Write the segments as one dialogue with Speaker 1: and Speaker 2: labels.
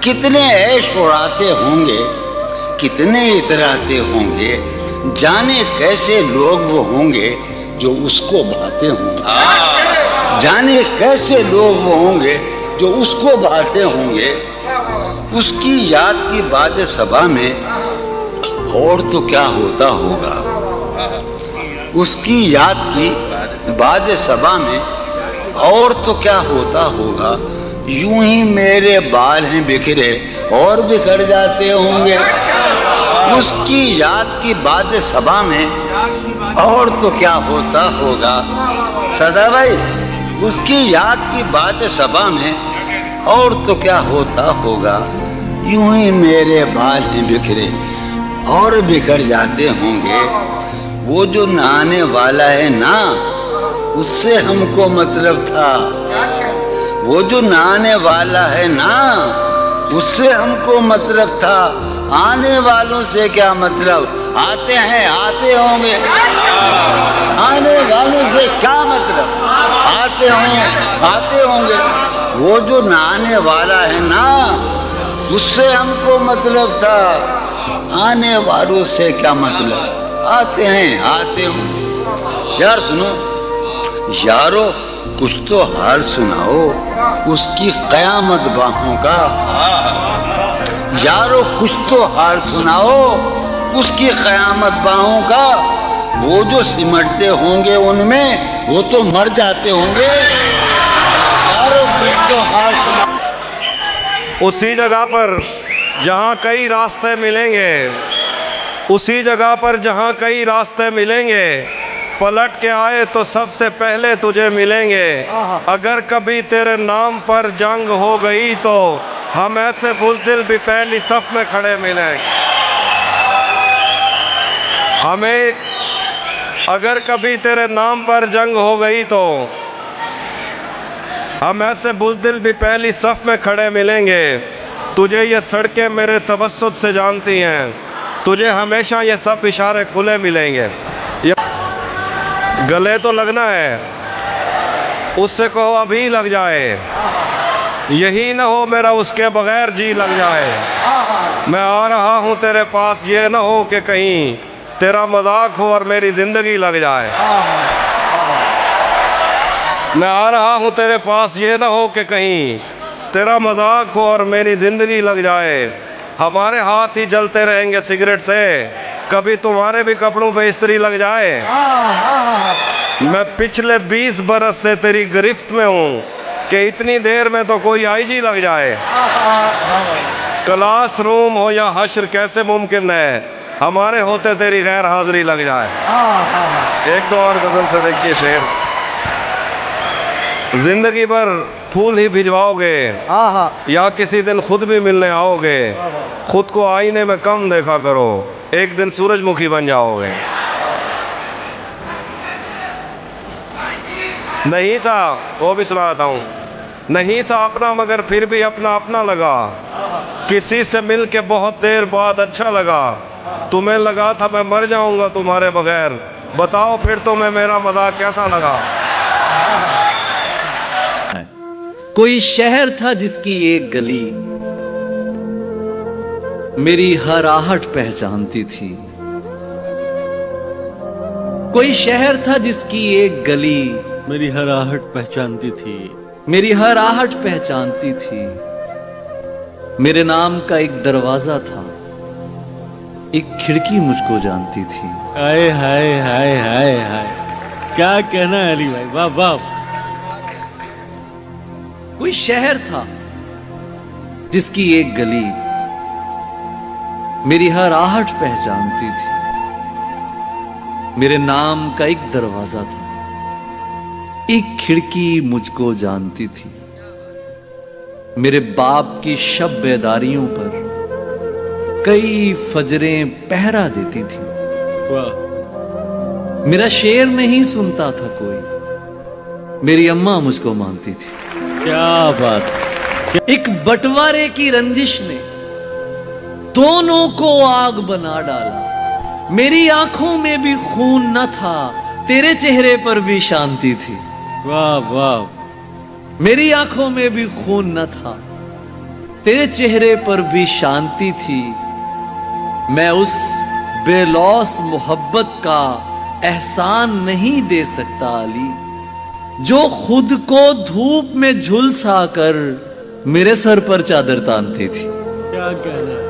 Speaker 1: कितने ऐश उड़ाते होंगे, कितने इतराते होंगे, जाने कैसे लोग वो होंगे जो उसको भाते होंगे। जाने कैसे लोग वो होंगे जो उसको भाते होंगे। उसकी याद की बात सभा में और तो क्या होता होगा। उसकी याद की बात सभा में और तो क्या होता होगा। यूं ही मेरे बाल हैं बिखरे और बिखर जाते होंगे। उसकी याद की बात सभा में और तो क्या होता होगा। सदा भाई, उसकी याद की बात सभा में और तो क्या होता होगा। यूं ही मेरे बाल हैं बिखरे और बिखर जाते होंगे। वो जो नहाने वाला है ना, उससे हमको मतलब था। वो जो नहाने वाला है ना, उससे हमको मतलब था। आने वालों से क्या मतलब, आते हैं आते होंगे। आने वालों से क्या मतलब, आते होंगे। वो जो नहाने वाला है ना, उससे हमको मतलब था। आने वालों से क्या मतलब, आते हैं आते होंगे। यार सुनो यारो, कुछ तो हाल सुनाओ उसकी कयामत बाहों का। यारो कुछ तो हाल सुनाओ उसकी कयामत बाहों का। वो जो सिमटते होंगे उनमें वो तो मर जाते होंगे। यारो कुछ तो हाल सुनाओ।
Speaker 2: उसी जगह पर जहाँ कई रास्ते मिलेंगे, उसी जगह पर जहाँ कई रास्ते मिलेंगे, पलट के आए तो सबसे पहले तुझे मिलेंगे। अगर कभी तेरे नाम पर जंग हो गई तो हम ऐसे बुज़दिल भी पहली सफ में खड़े मिलेंगे। हमें अगर कभी तेरे नाम पर जंग हो गई तो हम ऐसे बुज़दिल भी पहली सफ में खड़े मिलेंगे। तुझे ये सड़कें मेरे तवस्सुत से जानती हैं, तुझे हमेशा ये सब इशारे खुले मिलेंगे। गले तो लगना है, उससे कहो अभी लग जाए। यही ना हो मेरा उसके बगैर जी लग जाए। मैं आ रहा हूँ तेरे पास, ये ना हो कि कहीं तेरा मजाक हो और मेरी जिंदगी लग जाए। मैं आ रहा हूँ तेरे पास, ये ना हो कि कहीं तेरा मजाक हो और मेरी जिंदगी लग जाए। हमारे हाथ ही जलते रहेंगे सिगरेट से, कभी तुम्हारे भी कपड़ों पे इस्त्री लग जाए। मैं पिछले 20 बरस से तेरी गिरफ्त में हूँ कि इतनी देर में तो कोई आईजी लग जाए। क्लासरूम हो या हश्र कैसे मुमकिन है हमारे होते तेरी गैर हाजिरी लग जाए। एक दो और गजल से देखिए शेर। जिंदगी भर फूल ही भिजवाओगे या किसी दिन खुद भी मिलने आओगे। खुद को आईने में कम देखा करो, एक दिन सूरजमुखी बन जाओगे। नहीं था, वो भी सुनाता हूँ। नहीं था अपना मगर फिर भी अपना अपना लगा। किसी से मिल के बहुत देर बाद अच्छा लगा। तुम्हें लगा था मैं मर जाऊंगा तुम्हारे बगैर, बताओ फिर तुम्हें मेरा मजाक कैसा लगा।
Speaker 3: कोई शहर था जिसकी एक गली मेरी हर आहट पहचानती थी। कोई शहर था जिसकी एक गली
Speaker 4: मेरी हर आहट पहचानती थी।
Speaker 3: मेरी हर आहट पहचानती थी। मेरे नाम का एक दरवाजा था, एक खिड़की मुझको जानती थी।
Speaker 4: हाय हाय हाय हाय हाय, क्या कहना है अली भाई, वाह वाह।
Speaker 3: कोई शहर था जिसकी एक गली मेरी हर आहट पहचानती थी। मेरे नाम का एक दरवाजा था, एक खिड़की मुझको जानती थी। मेरे बाप की शब बेदारियों पर कई फजरें पहरा देती थी।
Speaker 4: वाह।
Speaker 3: मेरा शेर नहीं सुनता था कोई, मेरी अम्मा मुझको मानती थी।
Speaker 4: क्या बात।
Speaker 3: एक बंटवारे की रंजिश ने दोनों को आग बना डाला। मेरी आंखों में भी खून न था, तेरे चेहरे पर भी शांति थी।
Speaker 4: वाह वाह।
Speaker 3: मेरी आंखों में भी खून न था, तेरे चेहरे पर भी शांति थी। मैं उस बेलौस मोहब्बत का एहसान नहीं दे सकता अली, जो खुद को धूप में झुलसा कर मेरे सर पर चादर तानती थी।
Speaker 4: क्या कहना है?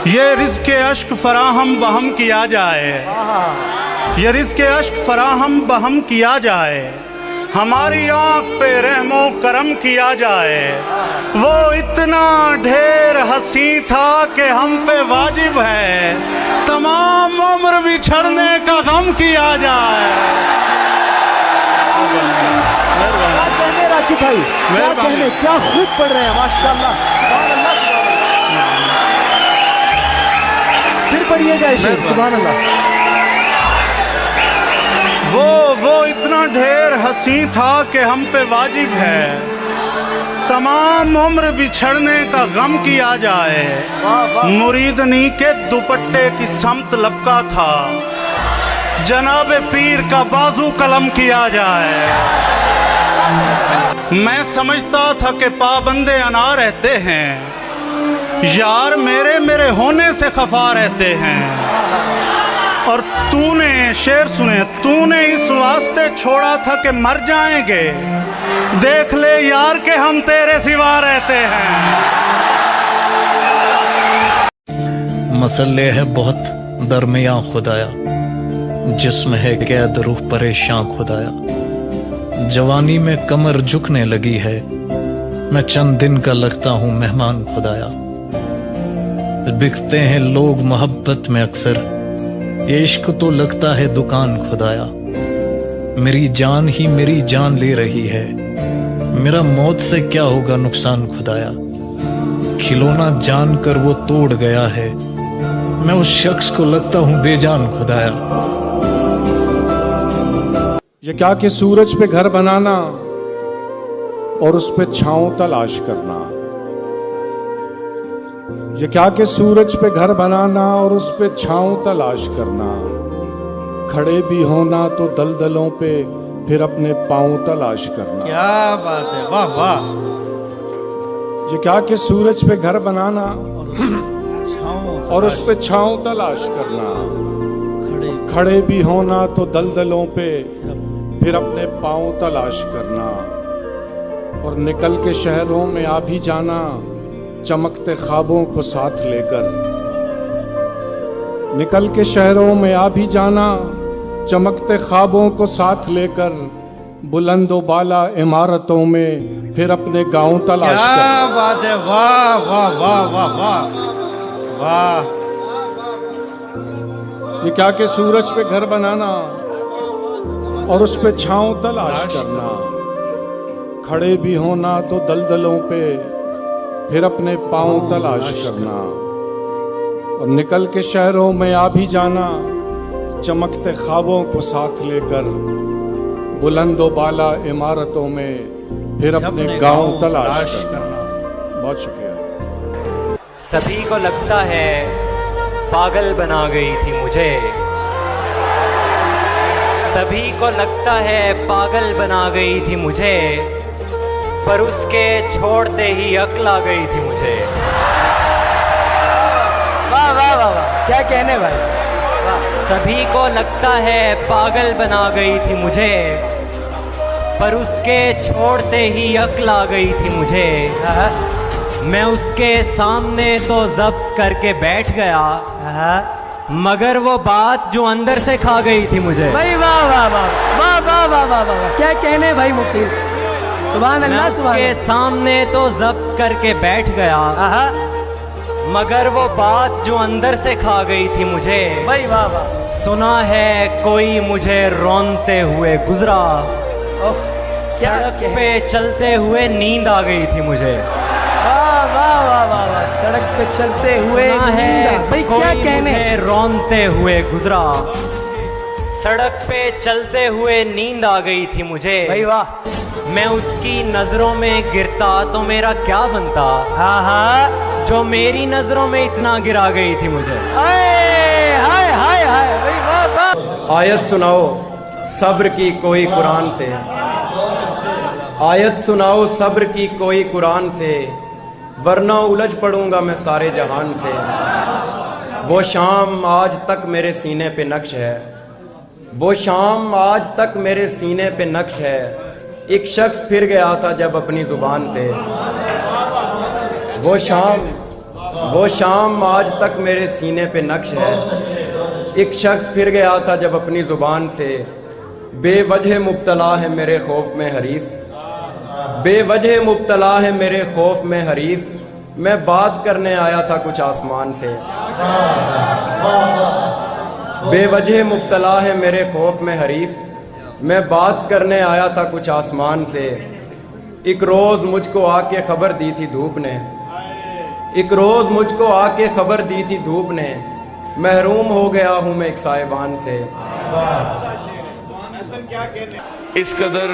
Speaker 5: ये रिज़्क़ अश्क फराहम बहम किया जाए, ये रिज़्क़ अश्क फराहम बहम किया जाए, हमारी आँख पे रहमो करम किया जाए। वो इतना ढेर हंसी था कि हम पे वाजिब है तमाम उम्र बिछड़ने का गम किया जाए।
Speaker 6: राखी भाई क्या कहने, क्या खूब पढ़ रहे हैं माशाल्लाह। फिर पढ़िएगा इसे, सुभान अल्लाह।
Speaker 5: वो इतना ढेर हंसी था कि हम पे वाजिब है तमाम उम्र बिछड़ने का गम किया जाए। मुरीदनी के दुपट्टे की समत लपका था, जनाब पीर का बाजू कलम किया जाए। मैं समझता था कि पाबंदे अना रहते हैं, यार मेरे होने से खफा रहते हैं। और तूने, शेर सुने, तूने इस वास्ते छोड़ा था कि मर जाएंगे, देख ले यार के हम तेरे सिवा रहते हैं।
Speaker 7: मसले है बहुत दरमियां खुदाया, जिस्म है कैद रूह परेशान खुदाया। जवानी में कमर झुकने लगी है, मैं चंद दिन का लगता हूँ मेहमान खुदाया। बिकते हैं लोग मोहब्बत में अक्सर, ये इश्क तो लगता है दुकान खुदाया। मेरी जान ही मेरी जान ले रही है, मेरा मौत से क्या होगा नुकसान खुदाया। खिलौना जान कर वो तोड़ गया है, मैं उस शख्स को लगता हूँ बेजान खुदाया।
Speaker 8: ये क्या कि सूरज पे घर बनाना और उस पे छांव तलाश करना। ये क्या कि सूरज पे घर बनाना और उस पे छांव तलाश करना। खड़े भी होना तो दलदलों पे फिर अपने पांव तलाश करना।
Speaker 6: क्या बात है, वाह वाह।
Speaker 8: ये क्या कि सूरज पे घर बनाना और उस पे छांव तलाश करना। खड़े भी होना तो दलदलों पे फिर अपने पांव तलाश करना। और निकल के शहरों में आ भी जाना, चमकते ख्वाबों को साथ लेकर। निकल के शहरों में आ भी जाना, चमकते ख्वाबों को साथ लेकर। बुलंदो बाला इमारतों में फिर अपने गांव तलाश कर।
Speaker 6: क्या बात है, वाह वाह वाह वाह वाह वाह।
Speaker 8: ये क्या कि सूरज पे घर बनाना और उस पे छांव तलाश करना। खड़े भी होना तो दलदलों पे फिर अपने पांव तलाश करना। और निकल के शहरों में आ भी जाना, चमकते ख्वाबों को साथ लेकर। बुलंदो बाला इमारतों में फिर अपने गांव तलाश करना। बहुत शुक्रिया।
Speaker 9: सभी को लगता है पागल बना गई थी मुझे, सभी को लगता है पागल बना गई थी मुझे, पर उसके छोड़ते ही अक्ल आ गई थी मुझे।
Speaker 6: वाह वाह वाह वाह, क्या कहने भाई।
Speaker 9: सभी को लगता है पागल बना गई थी मुझे, पर उसके छोड़ते ही अक्ल आ गई थी मुझे। मैं उसके सामने तो जब्त करके बैठ गया, मगर वो बात जो अंदर से खा गई थी मुझे।
Speaker 6: भाई वाह वाह वाह वाह वाह वाह वाह वाह, क्या कहने भाई मुफ्ती, सुभान अल्लाह सुभान।
Speaker 9: उसके सामने तो जब्त करके बैठ गया, मगर वो बात जो अंदर से खा गई थी मुझे।
Speaker 6: भाई वाह वाह।
Speaker 9: सुना है कोई मुझे रोनते हुए गुजरा, सड़क पे चलते हुए नींद आ गई थी मुझे।
Speaker 6: वाह वाह वाह वाह वाह, सड़क पे चलते हुए
Speaker 9: है
Speaker 6: भाई क्या कहने।
Speaker 9: मुझे रोनते हुए गुजरा, सड़क पे चलते हुए नींद आ गई थी मुझे।
Speaker 6: भाई वाह।
Speaker 9: मैं उसकी नजरों में गिरता तो मेरा क्या बनता, जो मेरी नजरों में इतना गिरा गई थी मुझे।
Speaker 6: हाय हाय हाय हाय, भाई वाह वाह।
Speaker 10: आयत सुनाओ सब्र की कोई कुरान से, आयत सुनाओ सब्र की कोई कुरान से, वरना उलझ पड़ूंगा मैं सारे जहान से। वो शाम आज तक मेरे सीने पे नक्श है, वो शाम आज तक मेरे सीने पे नक्श है। एक शख्स फिर गया था जब अपनी ज़ुबान से। वो शाम आज तक मेरे सीने पे नक्श है। एक शख्स फिर गया था जब अपनी ज़ुबान से। बेवजह मुब्तला है मेरे खौफ में हरीफ, बेवजह मुब्तला है मेरे खौफ में हरीफ। मैं बात करने आया था कुछ आसमान से। बेवजह मुब्तला है मेरे खौफ में हरीफ, मैं बात करने आया था कुछ आसमान से। एक रोज़ मुझको आके खबर दी थी धूप ने, एक रोज़ मुझको आके खबर दी थी धूप ने। महरूम हो गया हूँ मैं एक साहिबान से।
Speaker 11: इस कदर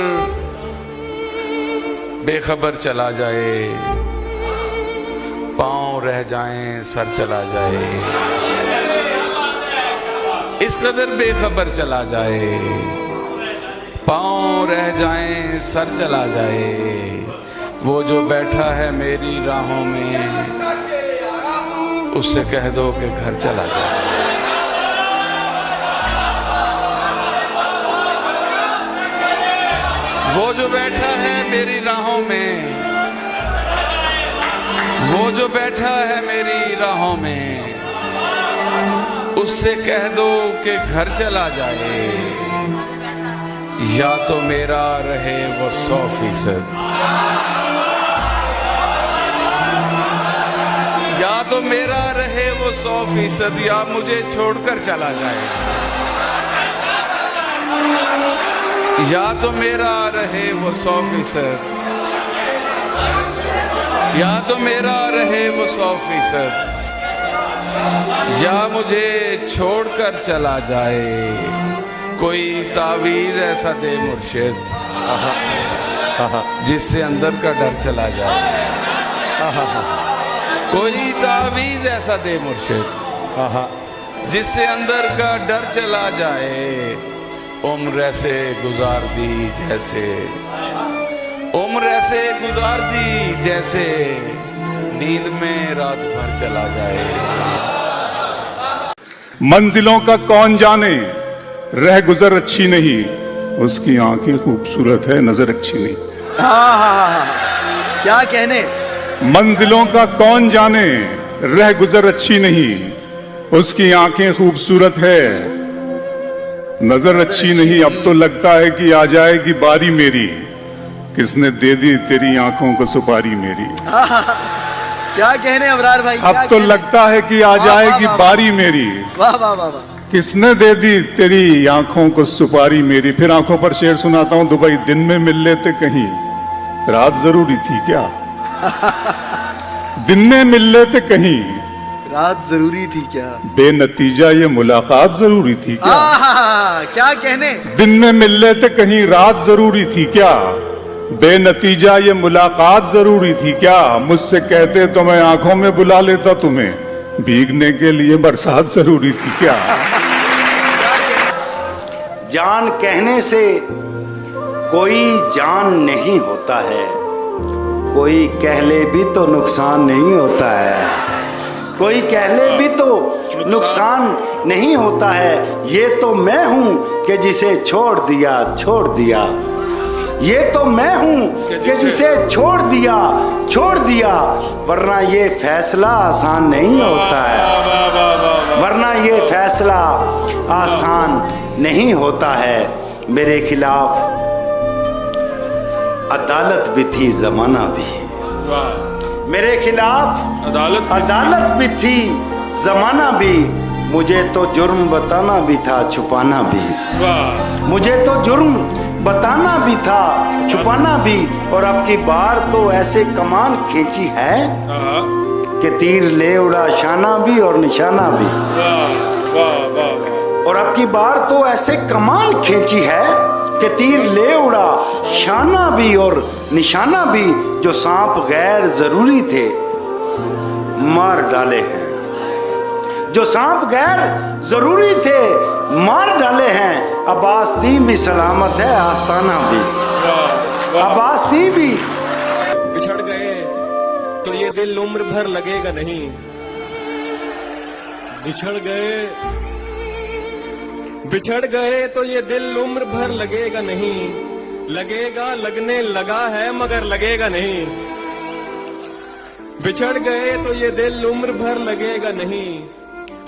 Speaker 11: बेखबर चला जाए, पाँव रह जाएं सर चला जाए। इस कदर बेखबर चला जाए, पाँव रह जाएं सर चला जाए। वो जो बैठा है मेरी राहों में, उससे कह दो कि घर चला जाए। वो जो बैठा है मेरी राहों में, वो जो बैठा है मेरी राहों में, उससे कह दो कि घर चला जाए। या तो मेरा रहे वो 100%, या तो मेरा रहे वो 100%, या मुझे छोड़कर चला जाए। या तो मेरा रहे वो 100%, या तो मेरा रहे वो 100%, या मुझे छोड़कर चला जाए। कोई तावीज़ ऐसा दे मुर्शिद, जिससे अंदर का डर चला जाए। कोई तावीज़ ऐसा दे मुर्शिद, जिससे अंदर का डर चला जाए। उम्र ऐसे गुजार दी जैसे, उम्र ऐसे गुजार दी जैसे, नींद में रात भर चला जाए।
Speaker 8: मंजिलों का कौन जाने, रह गुजर अच्छी नहीं, उसकी आंखें खूबसूरत है नजर अच्छी नहीं।
Speaker 3: क्या कहने।
Speaker 8: मंजिलों का कौन जाने, रह गुजर अच्छी नहीं, उसकी आंखें खूबसूरत है नजर अच्छी नहीं। अब तो लगता है कि आ जाएगी बारी मेरी, किसने दे दी तेरी आंखों को सुपारी मेरी।
Speaker 3: क्या कहने अबरार भाई।
Speaker 8: अब तो लगता है कि आ जाएगी बारी मेरी,
Speaker 3: वाह वाह वाह वाह।
Speaker 8: किसने दे दी तेरी आंखों को सुपारी मेरी। फिर आंखों पर शेर सुनाता हूं। दुबई दिन में मिल लेते कहीं, रात जरूरी थी क्या। दिन में मिल लेते कहीं,
Speaker 3: रात जरूरी थी क्या।
Speaker 8: बेनतीजा ये मुलाकात जरूरी थी क्या।
Speaker 3: क्या कहने।
Speaker 8: दिन में मिल लेते कहीं, रात जरूरी थी क्या। बेनतीजा ये मुलाकात जरूरी थी क्या। मुझसे कहते तो मैं आंखों में बुला लेता तुम्हें, भीगने के लिए बरसात जरूरी थी क्या।
Speaker 12: जान कहने से कोई जान नहीं होता है, कोई कह ले भी तो नुकसान नहीं होता है, कोई कह ले भी तो नुकसान नहीं होता है। ये तो मैं हूं कि जिसे छोड़ दिया, छोड़ दिया। ये तो मैं हूं कि जिसे छोड़ दिया, छोड़ दिया। वरना ये फैसला आसान नहीं होता है, वरना ये फैसला आसान नहीं होता है। मेरे खिलाफ अदालत भी थी, जमाना भी। मेरे खिलाफ अदालत भी थी, जमाना भी। मुझे तो जुर्म बताना भी था, छुपाना भी। मुझे तो जुर्म बताना भी था, छुपाना भी। और अब की बार तो ऐसे कमान खींची है कि तीर ले उड़ा शाना भी और निशाना भी। और अब की बार तो ऐसे कमान खींची है कि तीर ले उड़ा शाना भी और निशाना भी। जो सांप गैर जरूरी थे मार डाले हैं, जो सांप गैर जरूरी थे मार डाले हैं। अब आस्तीन भी सलामत है, आस्ताना भी। आवाज थी भी।
Speaker 2: बिछड़ गए तो ये दिल उम्र भर लगेगा नहीं, बिछड़ गए तो ये दिल उम्र भर लगेगा नहीं, लगेगा लगने लगा है मगर लगेगा नहीं। बिछड़ गए तो ये दिल उम्र भर लगेगा नहीं,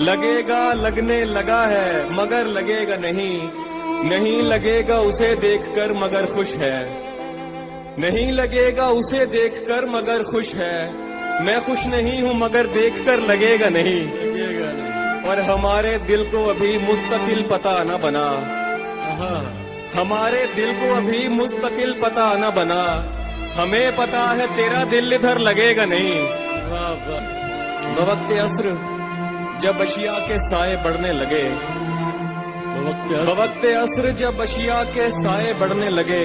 Speaker 2: लगेगा लगने लगा है मगर लगेगा नहीं। नहीं लगेगा उसे देखकर मगर खुश है, नहीं लगेगा उसे देखकर मगर खुश है। मैं खुश नहीं हूँ मगर देखकर लगेगा नहीं। और हमारे दिल को अभी मुस्तकिल पता न बना, हमारे दिल को अभी मुस्तकिल पता न बना। हमें पता है तेरा दिल इधर लगेगा नहीं। बवक्ते अस्र जब अशिया के साए बढ़ने लगे, बवक्ते अस्र जब अशिया के साए बढ़ने लगे,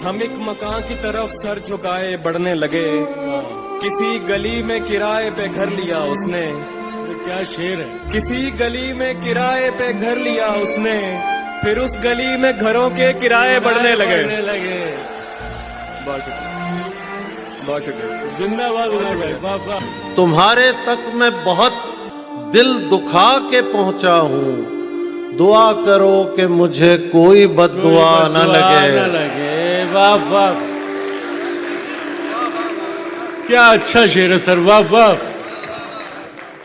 Speaker 2: हम एक मकान की तरफ सर झुकाए बढ़ने लगे। किसी गली में किराए पे घर लिया उसने, क्या शेर है। किसी गली में किराए पे घर लिया उसने, फिर उस गली में घरों के किराए बढ़ने लगे। बहुत शुक्रिया, जिंदाबाद।
Speaker 13: तुम्हारे तक मैं बहुत दिल दुखा के पहुंचा हूँ, दुआ करो कि मुझे कोई बद्दुआ न लगे।
Speaker 4: वाह वाह, क्या अच्छा शेर है सर, वाह वाह।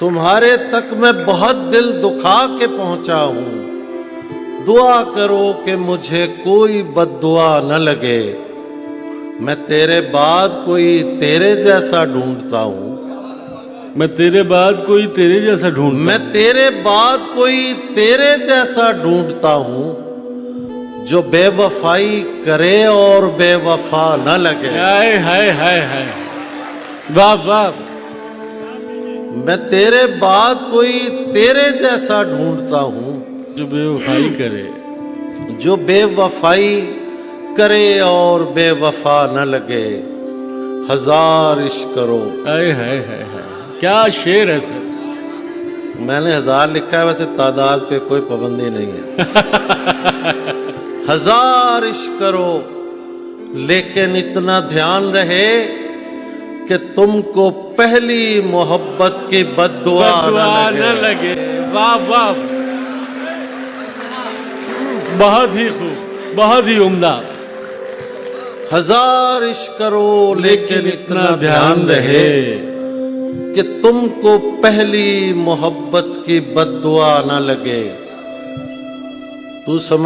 Speaker 13: तुम्हारे तक मैं बहुत दिल दुखा के पहुंचा हूँ, दुआ करो कि मुझे कोई बद्दुआ न लगे। मैं तेरे बाद कोई तेरे जैसा ढूंढता हूँ,
Speaker 4: मैं तेरे बाद कोई तेरे जैसा ढूंढता,
Speaker 13: मैं तेरे बाद कोई तेरे जैसा ढूंढता हूँ, जो बेवफाई करे और बेवफा न लगे।
Speaker 4: हाय हाय हाय हाय, वाह वाह।
Speaker 13: मैं तेरे बाद कोई तेरे जैसा ढूंढता हूँ,
Speaker 4: जो बेवफाई करे,
Speaker 13: जो बेवफाई करे और बेवफा न लगे। हजार इश्क करो।
Speaker 4: हाय हाय हाय हाय, क्या शेर है सर।
Speaker 13: मैंने 1000 लिखा है, वैसे तादाद पे कोई पाबंदी नहीं है। हजार इश्क करो, लेकिन इतना ध्यान रहे कि तुमको पहली मोहब्बत की बद्दुआ न लगे।
Speaker 4: वाह वाह, बहुत ही खूब, बहुत ही उम्दा।
Speaker 13: हजार इश्क करो, लेकिन इतना ध्यान रहे कि तुमको पहली मोहब्बत की बद्दुआ न लगे। तू समझ